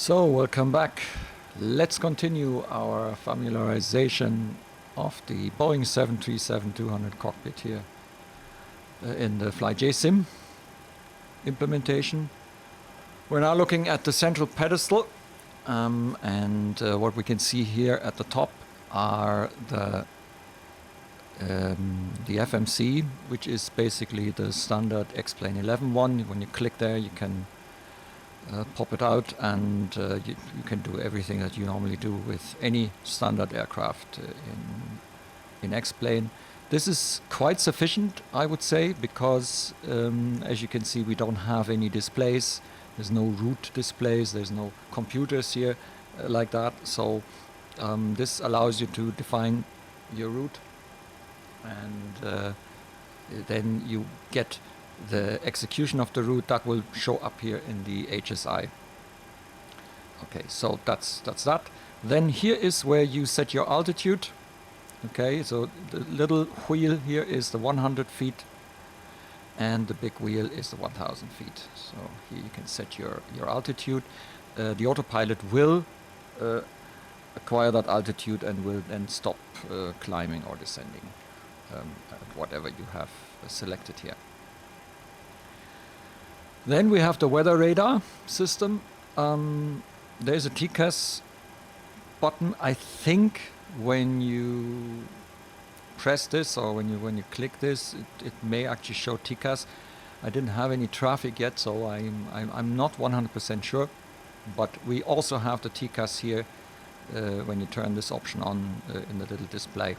So, welcome back. Let's continue our familiarization of the Boeing 737-200 cockpit here in the Flyjsim implementation. We're now looking at the central pedestal, and what we can see here at the top are the FMC, which is basically the standard XP11 one. When you click there, you can pop it out, and you can do everything that you normally do with any standard aircraft in X-plane. This is quite sufficient, I would say, because as you can see, we don't have any displays. There's no route displays, there's no computers here like that. So this allows you to define your route, and then you get the execution of the route that will show up here in the HSI. Okay, so that's that. Then here is where you set your altitude. Okay, so the little wheel here is the 100 feet, and the big wheel is the 1000 feet. So here you can set your altitude. The autopilot will acquire that altitude and will then stop climbing or descending at whatever you have selected here. Then we have the weather radar system. There's a TCAS button. I think when you press this, or when you click this, it may actually show TCAS. I didn't have any traffic yet, so I'm not 100% sure. But we also have the TCAS here when you turn this option on in the little display.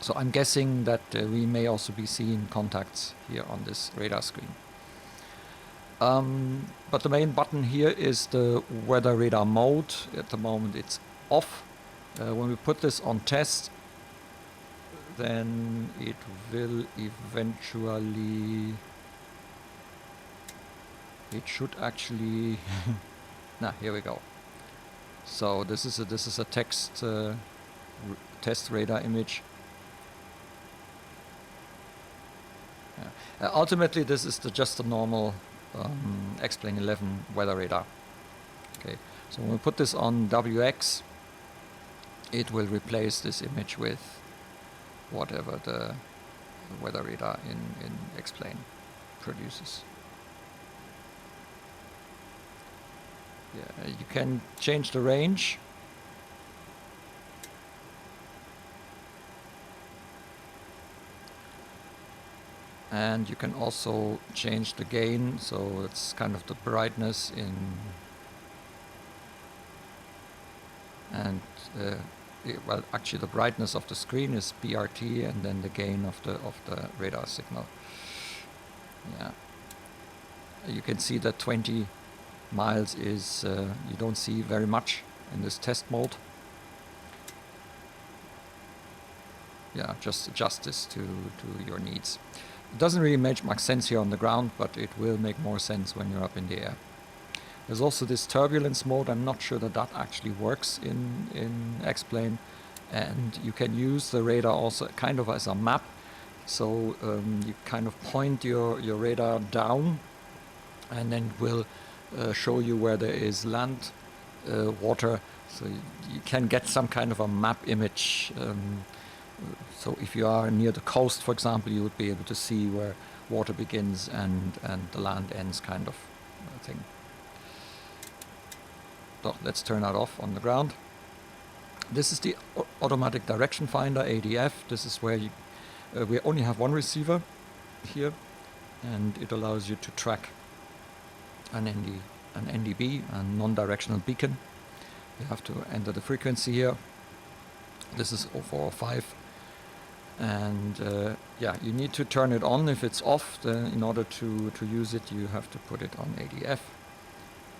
So I'm guessing that we may also be seeing contacts here on this radar screen. But the main button here is the weather radar mode. At the moment it's off. When we put this on test, then it will eventually... It should actually... Nah, here we go. So this is a text test radar image. Ultimately, this is just a normal XP11 weather radar. Okay, so when we put this on WX, it will replace this image with whatever the weather radar in X-plane produces. Yeah, you can change the range. And you can also change the gain, so it's kind of the brightness in, and well, actually the brightness of the screen is BRT, and then the gain of the radar signal. Yeah, you can see that 20 miles is you don't see very much in this test mode. Yeah, just adjust this to your needs. It doesn't really make much sense here on the ground, but it will make more sense when you're up in the air. There's also this turbulence mode. I'm not sure that actually works in X-plane, and you can use the radar also kind of as a map. So you kind of point your radar down, and then it will show you where there is land, water, so you can get some kind of a map image. So if you are near the coast, for example, you would be able to see where water begins and the land ends, kind of thing. So let's turn that off on the ground. This is the automatic direction finder, ADF. This is where we only have one receiver here, and it allows you to track an NDB, a non-directional beacon. You have to enter the frequency here. This is 0405. And yeah, you need to turn it on. If it's off, then in order to use it, you have to put it on ADF.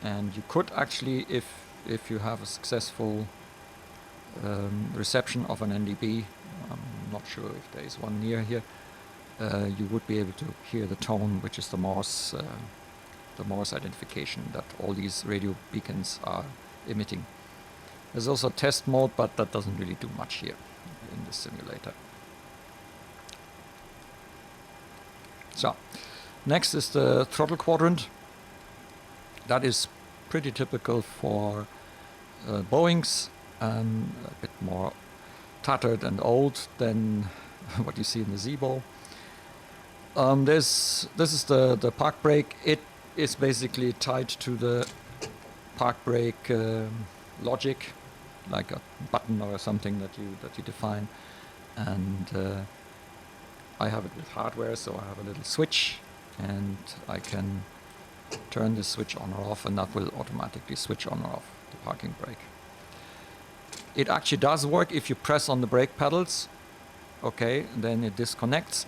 And you could actually, if you have a successful reception of an NDB, I'm not sure if there is one near here, you would be able to hear the tone, which is the Morse identification that all these radio beacons are emitting. There's also test mode, but that doesn't really do much here in the simulator. So, next is the throttle quadrant. That is pretty typical for Boeings, a bit more tattered and old than what you see in the Zibo. This is the park brake. It is basically tied to the park brake logic, like a button or something that you define. And I have it with hardware, so I have a little switch, and I can turn the switch on or off, and that will automatically switch on or off the parking brake. It actually does work if you press on the brake pedals. Okay, then it disconnects.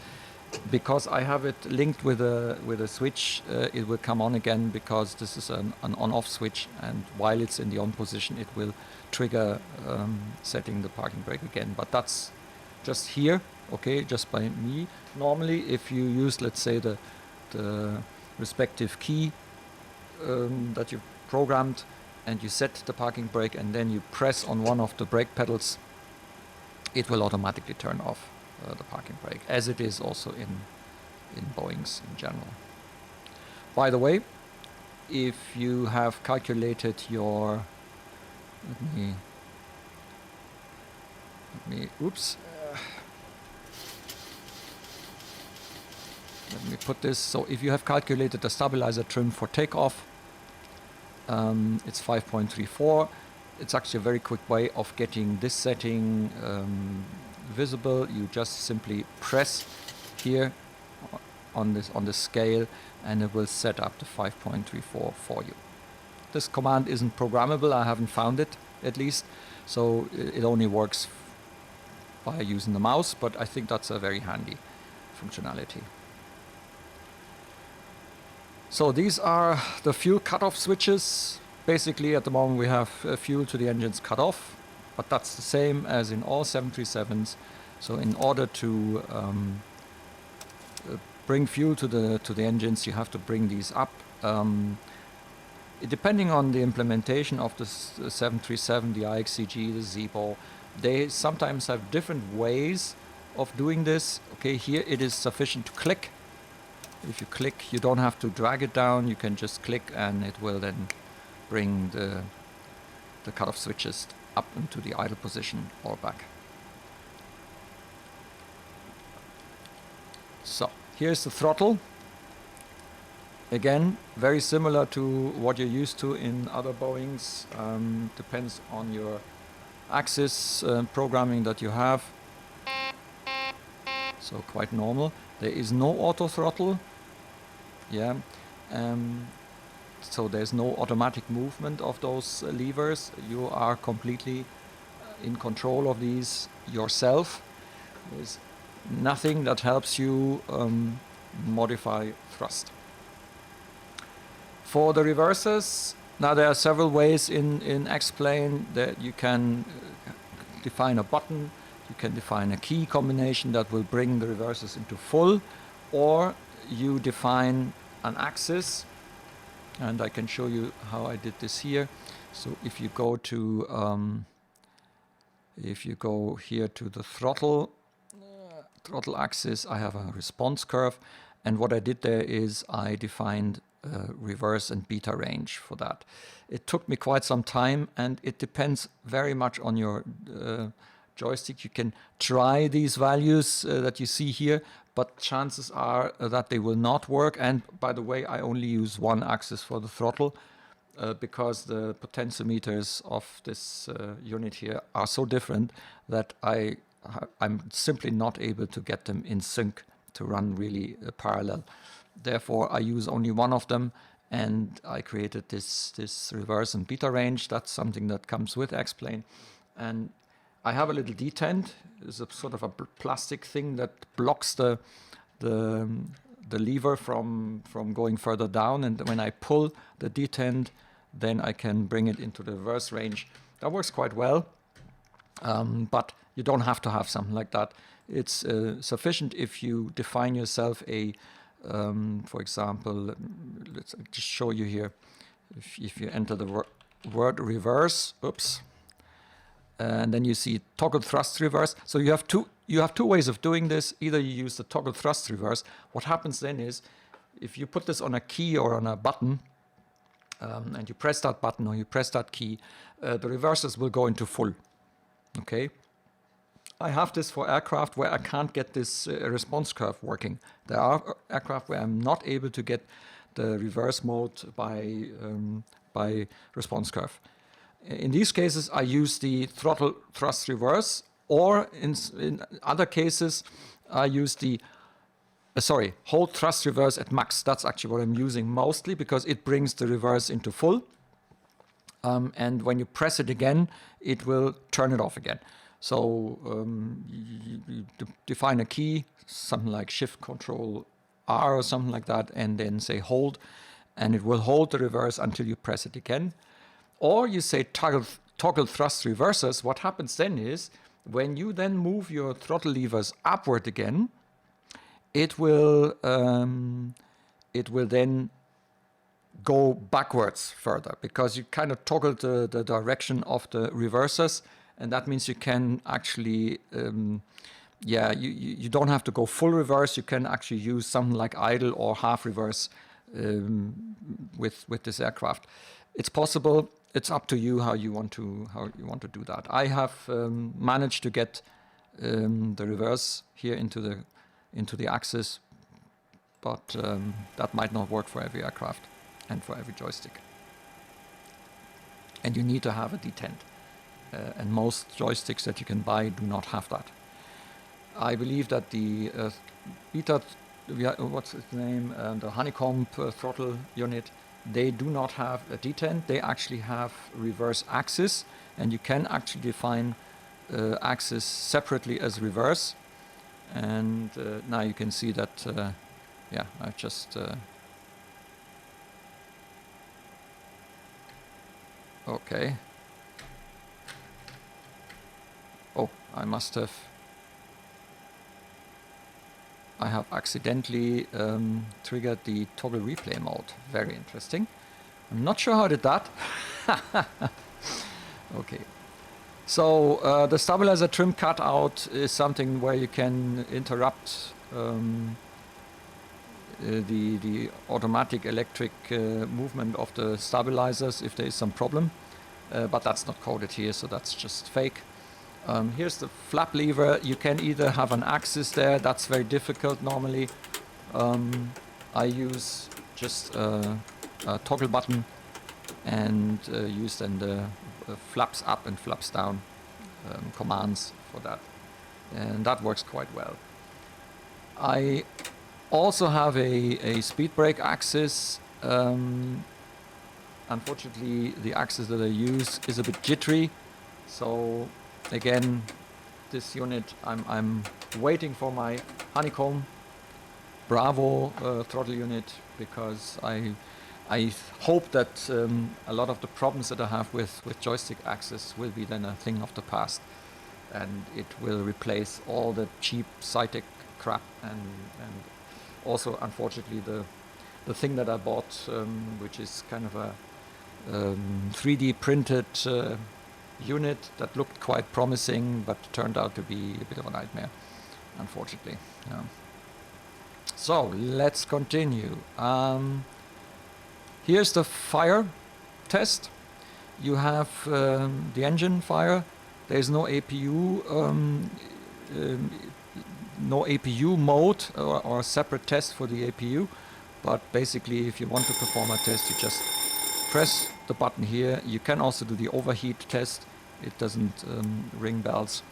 Because I have it linked with a switch, it will come on again because this is an on-off switch, and while it's in the on position, it will trigger setting the parking brake again. But that's just here, okay, just by me. Normally, if you use, let's say, the respective key that you've programmed, and you set the parking brake, and then you press on one of the brake pedals, it will automatically turn off the parking brake, as it is also in Boeings in general. By the way, if you have calculated your, let me put this. So if you have calculated the stabilizer trim for takeoff, it's 5.34. It's actually a very quick way of getting this setting visible. You just simply press here on the scale, and it will set up the 5.34 for you. This command isn't programmable. I haven't found it, at least, so it only works by using the mouse, but I think that's a very handy functionality. So these are the fuel cutoff switches. Basically, at the moment we have fuel to the engines cut off, but that's the same as in all 737s. So in order to bring fuel to the engines, you have to bring these up. Depending on the implementation of the 737, the IXCG, the Zibo, they sometimes have different ways of doing this. Okay, here it is sufficient to click. If you click, you don't have to drag it down. You can just click, and it will then bring the cutoff switches up into the idle position or back. So here's the throttle. Again, very similar to what you're used to in other Boeings. Depends on your axis programming that you have. So quite normal. There is no auto throttle. Yeah. So there's no automatic movement of those levers. You are completely in control of these yourself. There's nothing that helps you modify thrust. For the reversers, now there are several ways in X-Plane that you can define a button, you can define a key combination that will bring the reversers into full, or you define an axis, and I can show you how I did this here. So if you go here to the throttle axis, I have a response curve, and what I did there is I defined reverse and beta range for that. It took me quite some time, and it depends very much on your joystick. You can try these values that you see here, but chances are that they will not work. And by the way, I only use one axis for the throttle because the potentiometers of this unit here are so different that I'm simply not able to get them in sync to run really parallel. Therefore, I use only one of them, and I created this reverse and beta range. That's something that comes with X-Plane. And I have a little detent. It's a sort of a plastic thing that blocks the lever from going further down. And when I pull the detent, then I can bring it into the reverse range. That works quite well, but you don't have to have something like that. It's sufficient if you define yourself a for example, let's just show you here. If you enter the word reverse, oops, and then you see toggle thrust reverse. So you have two ways of doing this. Either you use the toggle thrust reverse. What happens then is, if you put this on a key or on a button, and you press that button or you press that key, the reversers will go into full. Okay. I have this for aircraft where I can't get this response curve working. There are aircraft where I'm not able to get the reverse mode by response curve. In these cases, I use the throttle thrust reverse, or in other cases, I use the hold thrust reverse at max. That's actually what I'm using mostly because it brings the reverse into full. And when you press it again, it will turn it off again. So you define a key, something like Shift Control R or something like that, and then say hold, and it will hold the reverse until you press it again. Or you say toggle thrust reversers. What happens then is when you then move your throttle levers upward again, it will then go backwards further because you kind of toggle the direction of the reversers. And that means you can actually, you don't have to go full reverse. You can actually use something like idle or half reverse with this aircraft. It's possible. It's up to you how you want to do that. I have managed to get the reverse here into the axis, but that might not work for every aircraft and for every joystick. And you need to have a detent. And most joysticks that you can buy do not have that. I believe that the what's its name, the honeycomb throttle unit, they do not have a detent. They actually have reverse axis, and you can actually define axis separately as reverse. And now you can see that, I just okay. Oh, I have accidentally triggered the toggle replay mode. Very interesting. I'm not sure how I did that. Okay. So the stabilizer trim cutout is something where you can interrupt the automatic electric movement of the stabilizers if there is some problem. But that's not coded here, so that's just fake. Here's the flap lever. You can either have an axis there. That's very difficult normally. I use just a toggle button and use then the flaps up and flaps down commands for that. And that works quite well. I also have a speed brake axis. Unfortunately, the axis that I use is a bit jittery. So again, this unit, I'm waiting for my honeycomb Bravo throttle unit because I hope that a lot of the problems that I have with joystick axis will be then a thing of the past, and it will replace all the cheap Cytec crap and also unfortunately the thing that I bought, which is kind of a 3D printed unit that looked quite promising but turned out to be a bit of a nightmare, unfortunately. Yeah. So let's continue. Here's the fire test. You have the engine fire. There's no APU mode or a separate test for the APU, but basically if you want to perform a test, you just press the button here. You can also do the overheat test. It doesn't ring bells.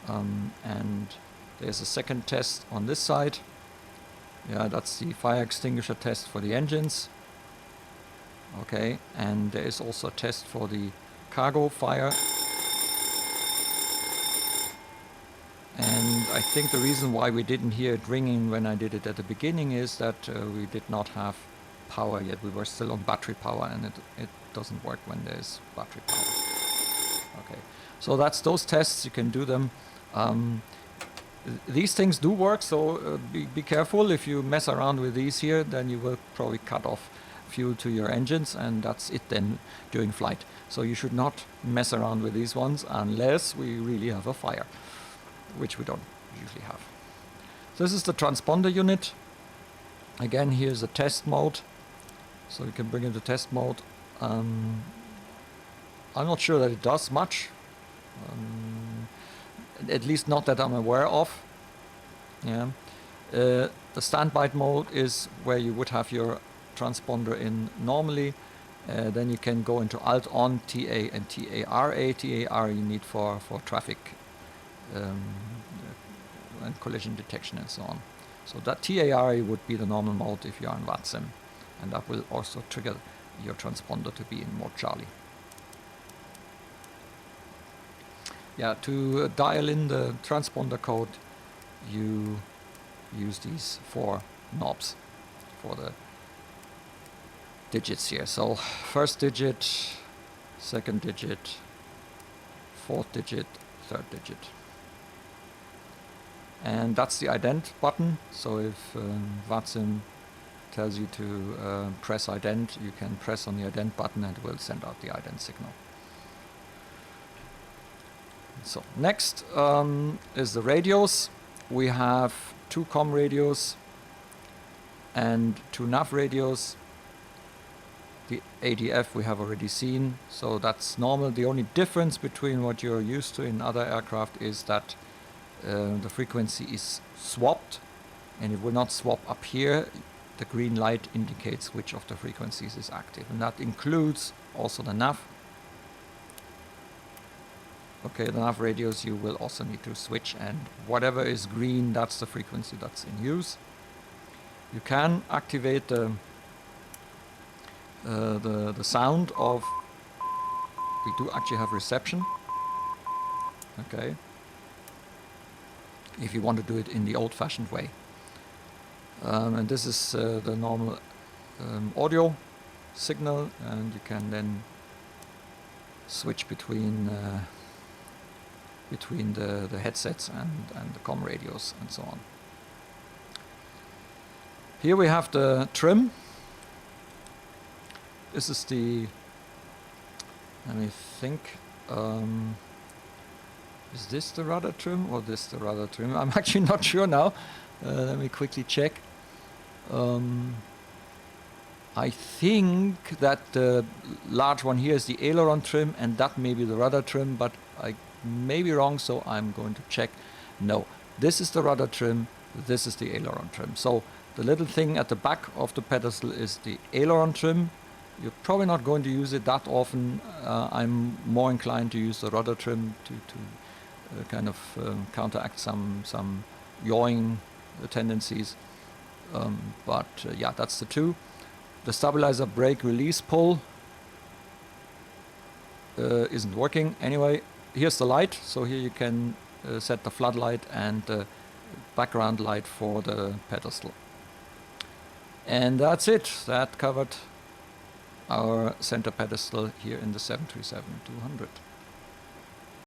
And there's a second test on this side. Yeah, that's the fire extinguisher test for the engines. Okay, and there is also a test for the cargo fire. And I think the reason why we didn't hear it ringing when I did it at the beginning is that we did not have power yet. We were still on battery power, and it doesn't work when there's battery power. Okay, so that's those tests. You can do them. These things do work, so be careful. If you mess around with these here, then you will probably cut off fuel to your engines, and that's it then during flight. So you should not mess around with these ones unless we really have a fire, which we don't usually have. So this is the transponder unit. Again, here's a test mode. So you can bring in the test mode. I'm not sure that it does much, at least not that I'm aware of. Yeah. The standby mode is where you would have your transponder in normally. Then you can go into Alt-On, TA and TARA. TARA you need for traffic and collision detection and so on. So that TARA would be the normal mode if you are in FJSIM. And that will also trigger your transponder to be in mode Charlie. Yeah, to dial in the transponder code, you use these 4 knobs for the digits here. So first digit, second digit, fourth digit, third digit. And that's the ident button. So if FJSIM tells you to press ident, you can press on the ident button and it will send out the ident signal. So next is the radios. We have 2 COM radios and 2 nav radios. The ADF we have already seen, so that's normal. The only difference between what you're used to in other aircraft is that the frequency is swapped, and it will not swap up here. The green light indicates which of the frequencies is active, and that includes also the nav. Okay, the nav radios you will also need to switch, and whatever is green, that's the frequency that's in use. You can activate the sound of. We do actually have reception. Okay. If you want to do it in the old-fashioned way, and this is the normal audio signal, and you can then switch between the headsets and the COM radios and so on. Here we have the trim. This is the, let me think, is this the rudder trim or this the rudder trim? I'm actually not sure now. Let me quickly check. I think that the large one here is the aileron trim, and that may be the rudder trim, but I may be wrong, so I'm going to check. No, this is the rudder trim, this is the aileron trim. So the little thing at the back of the pedestal is the aileron trim. You're probably not going to use it that often. I'm more inclined to use the rudder trim to kind of counteract some yawing tendencies. But yeah, that's the 2. The stabilizer brake release pull isn't working. Anyway, here's the light. So here you can set the floodlight and the background light for the pedestal. And that's it. That covered our center pedestal here in the 737-200.